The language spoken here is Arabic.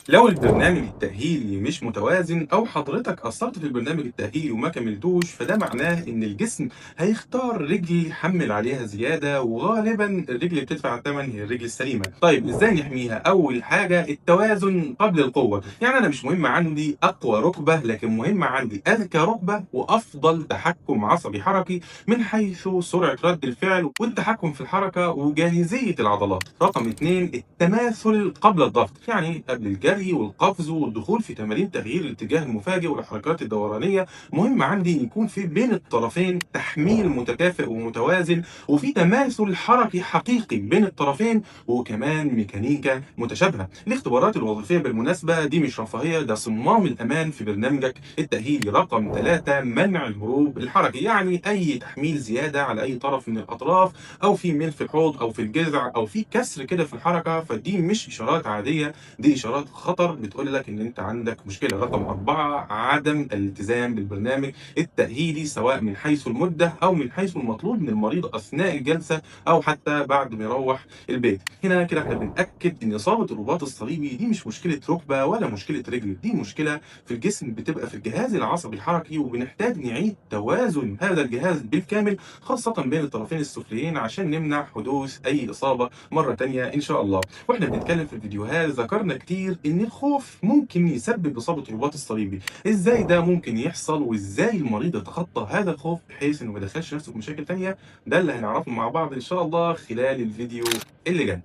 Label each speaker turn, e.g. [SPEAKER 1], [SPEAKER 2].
[SPEAKER 1] لو البرنامج التأهيلي مش متوازن أو حضرتك قصرت في البرنامج التأهيلي وما كملتوش، فده معناه إن الجسم هيختار رجل يحمل عليها زيادة، وغالبا الرجل اللي بتدفع الثمن هي الرجل السليمة. طيب إزاي نحميها؟ أول حاجة التوازن قبل القوة، يعني أنا مش مهم عندي أقوى ركبة، لكن مهم عندي أذكى ركبة وأفضل تحكم عصبي حركي من حيث سرعة رد الفعل والتحكم في الحركة وجاهزية العضلات. رقم اتنين التماثل قبل الضغط، يعني قبل الجري والقفز والدخول في تمارين تغيير الاتجاه المفاجئ والحركات الدورانية، مهم عندي ان يكون في بين الطرفين تحميل متكافئ ومتوازن، وفي تماثل حركي حقيقي بين الطرفين، وكمان ميكانيكا متشابهة. الاختبارات الوظيفية بالمناسبة دي مش رفاهية، ده صمام الأمان في برنامجك التأهيلي. رقم ثلاثة منع الهروب الحركي، يعني أي تحميل زيادة على أي طرف من الأطراف، أو في ميل في الحوض أو في الجذع أو في كسر كده في الحركة، فدي مش إشارات عادية، دي إشارات خطر بتقول لك إن أنت عندك مشكلة. رقم أربعة عدم الالتزام بالبرنامج التأهيلي، سواء من حيث المدة أو من حيث المطلوب من المريض أثناء الجلسة أو حتى بعد ما يروح البيت. هنا كده احنا بنأكد إن إصابة الرباط الصليبي دي مش مشكلة ركبة ولا مشكلة رجل، دي مشكلة في الجسم، بتبقى في الجهاز العصبي الحركي، وبنحتاج نعيد توازن هذا الجهاز بالكامل، خاصة بين الطرفين السفليين، عشان نمنع حدوث أي إصابة مرة تانية إن شاء الله. واحنا بنتكلم في الفيديوهات ذكرنا كتير ان الخوف ممكن يسبب اصابه الرباط الصليبي. ازاي ده ممكن يحصل، وازاي المريض يتخطى هذا الخوف بحيث انه ما يدخلش نفسه في مشاكل تانية؟ ده اللي هنعرفه مع بعض ان شاء الله خلال الفيديو اللي جاي.